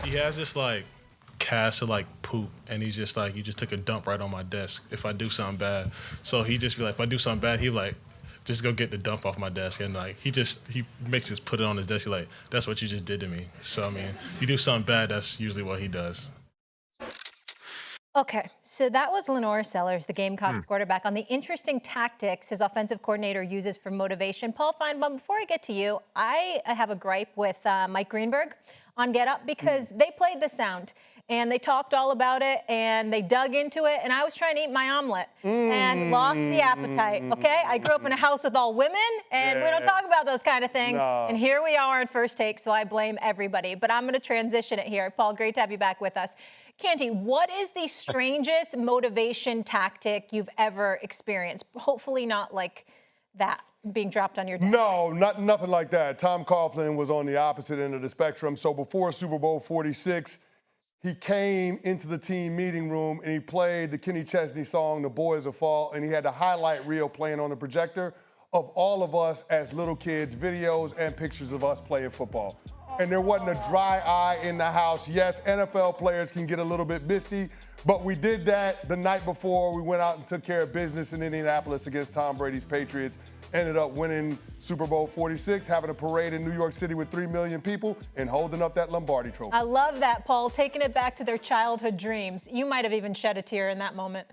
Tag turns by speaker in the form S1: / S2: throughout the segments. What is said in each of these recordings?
S1: He has this like cast of like poop, and he's just like, you just took a dump right on my desk if I do something bad. So he just be like, if I do something bad, he like, just go get the dump off my desk, and like he makes us put it on his desk. He's like, that's what you just did to me. So I mean, you do something bad, that's usually what he does.
S2: Okay, so that was Lenore Sellers, the Gamecocks quarterback, on the interesting tactics his offensive coordinator uses for motivation. Paul Finebaum, before I get to you, I have a gripe with Mike Greenberg on Get Up because they played the sound and they talked all about it and they dug into it, and I was trying to eat my omelet and lost the appetite, okay? I grew up in a house with all women, and we don't talk about those kind of things, and here we are on First Take, so I blame everybody. But I'm going to transition it here. Paul, great to have you back with us. Canty, what is the strangest motivation tactic you've ever experienced? Hopefully not like that being dropped on your desk.
S3: No, nothing like that. Tom Coughlin was on the opposite end of the spectrum. So before Super Bowl 46, he came into the team meeting room and he played the Kenny Chesney song, The Boys of Fall, and he had the highlight reel playing on the projector of all of us as little kids, videos and pictures of us playing football. And there wasn't a dry eye in the house. Yes, NFL players can get a little bit misty, but we did that the night before we went out and took care of business in Indianapolis against Tom Brady's Patriots. Ended up winning Super Bowl 46, having a parade in New York City with 3 million people and holding up that Lombardi trophy.
S2: I love that, Paul, taking it back to their childhood dreams. You might have even shed a tear in that moment.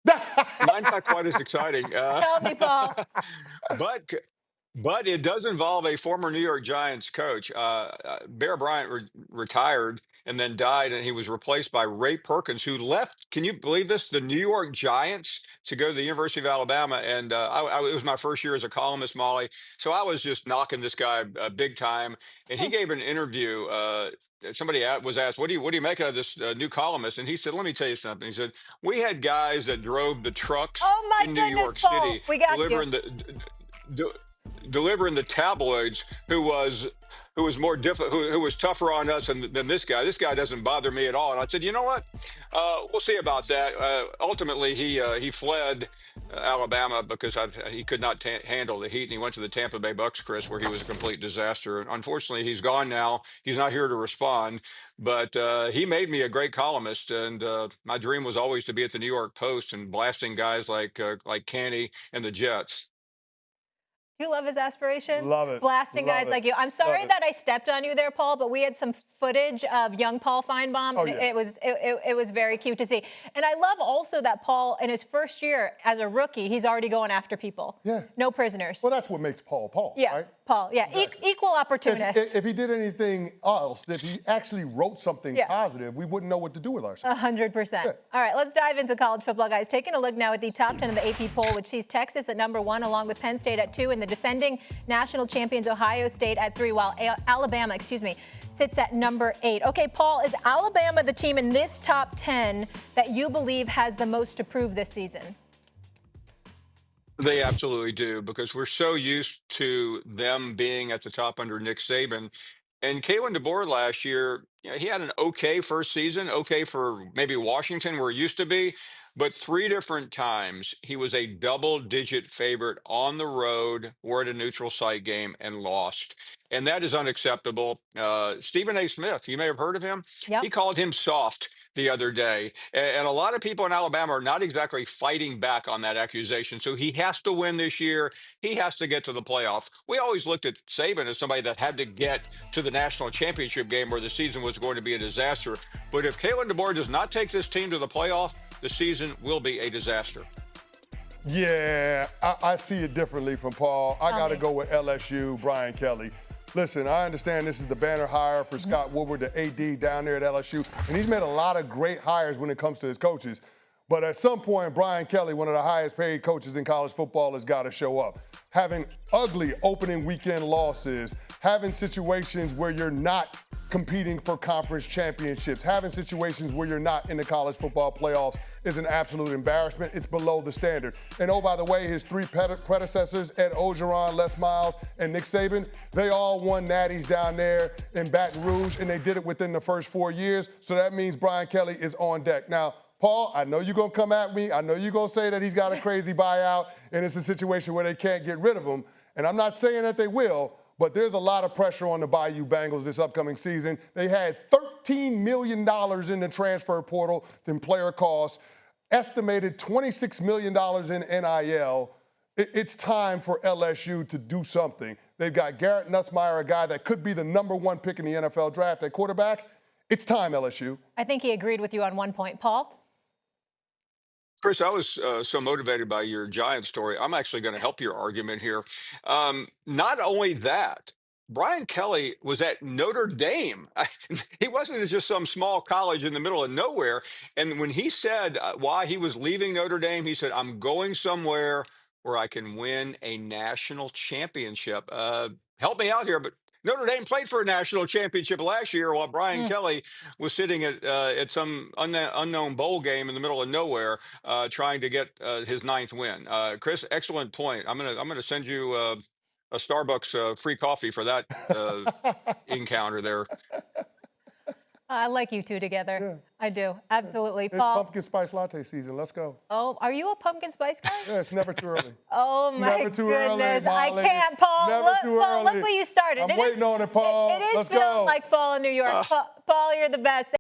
S4: Mine's not quite as exciting.
S2: Tell me, Paul.
S4: But it does involve a former New York Giants coach. Bear Bryant retired and then died, and he was replaced by Ray Perkins, who left, can you believe this, the New York Giants to go to the University of Alabama. And it was my first year as a columnist, Molly. So I was just knocking this guy big time. And he gave an interview. Somebody was asked, what do you make out of this new columnist? And he said, let me tell you something. He said, we had guys that drove the trucks in New York City delivering delivering the tabloids who was more difficult, who was tougher on us than this guy. This guy doesn't bother me at all. And I said, you know what? We'll see about that. Ultimately, he fled Alabama because he could not handle the heat, and he went to the Tampa Bay Bucks, Chris, where he was a complete disaster. Unfortunately, he's gone now. He's not here to respond. But he made me a great columnist, and my dream was always to be at the New York Post and blasting guys like Canty and the Jets.
S2: You love his aspirations?
S3: Love it.
S2: Blasting
S3: Love
S2: guys
S3: it.
S2: like you. I'm sorry that I stepped on you there, Paul, but we had some footage of young Paul Finebaum.
S3: Oh, yeah.
S2: It was very cute to see. And I love also that Paul, in his first year as a rookie, he's already going after people.
S3: Yeah.
S2: No prisoners.
S3: Well, that's what makes Paul Paul,
S2: yeah,
S3: right?
S2: Paul, yeah.
S3: Exactly.
S2: Equal opportunist.
S3: If he did anything else, if he actually wrote something positive, we wouldn't know what to do with ourselves.
S2: 100%.
S3: Yeah.
S2: All right, let's dive into college football, guys. Taking a look now at the top 10 of the AP poll, which sees Texas at number 1, along with Penn State at 2, and the defending national champions Ohio State at 3, while Alabama, sits at number 8. Okay, Paul, is Alabama the team in this top 10 that you believe has the most to prove this season?
S4: They absolutely do, because we're so used to them being at the top under Nick Saban. And Kalen DeBoer last year, he had an okay first season, okay for maybe Washington where it used to be, but 3 different times he was a double-digit favorite on the road or at a neutral site game and lost. And that is unacceptable. Stephen A. Smith, you may have heard of him.
S2: Yep.
S4: He called him soft the other day. And a lot of people in Alabama are not exactly fighting back on that accusation. So he has to win this year. He has to get to the playoff. We always looked at Saban as somebody that had to get to the national championship game where the season was going to be a disaster. But if Kalen DeBoer does not take this team to the playoff, the season will be a disaster.
S3: Yeah, I see it differently from Paul. I got to go with LSU, Brian Kelly. Listen, I understand this is the banner hire for Scott Woodward, the AD down there at LSU, and he's made a lot of great hires when it comes to his coaches. But at some point, Brian Kelly, one of the highest paid coaches in college football, has got to show up. Having ugly opening weekend losses, having situations where you're not competing for conference championships, having situations where you're not in the college football playoffs is an absolute embarrassment. It's below the standard. And oh, by the way, his 3 predecessors, Ed Orgeron, Les Miles, and Nick Saban, they all won natties down there in Baton Rouge, and they did it within the first 4 years. So that means Brian Kelly is on deck. Now, Paul, I know you're going to come at me. I know you're going to say that he's got a crazy buyout and it's a situation where they can't get rid of him. And I'm not saying that they will, But there's a lot of pressure on the Bayou Bengals this upcoming season. They had $13 million in the transfer portal in player costs, estimated $26 million in NIL. It's time for LSU to do something. They've got Garrett Nussmeier, a guy that could be the #1 pick in the NFL draft at quarterback. It's time, LSU.
S2: I think he agreed with you on one point. Paul?
S4: Chris, I was so motivated by your Giant story. I'm actually going to help your argument here. Not only that, Brian Kelly was at Notre Dame. He wasn't just some small college in the middle of nowhere. And when he said why he was leaving Notre Dame, he said, I'm going somewhere where I can win a national championship. Help me out here, but Notre Dame played for a national championship last year while Brian Kelly was sitting at some unknown bowl game in the middle of nowhere, trying to get his 9th win. Chris, excellent point. I'm gonna send you a Starbucks free coffee for that encounter there.
S2: I like you two together.
S3: Yeah.
S2: I do. Absolutely.
S3: It's
S2: Paul?
S3: pumpkin spice latte season. Let's go.
S2: Oh, are you a pumpkin spice guy?
S3: Yeah, it's never too early.
S2: Oh,
S3: It's
S2: my
S3: never too early,
S2: goodness.
S3: Molly.
S2: I can't, Paul.
S3: Never
S2: Look,
S3: too
S2: Paul,
S3: early.
S2: look where you started.
S3: I'm waiting on it, Paul.
S2: It is
S3: Let's
S2: feeling
S3: go.
S2: like fall in New York. Paul, you're the best.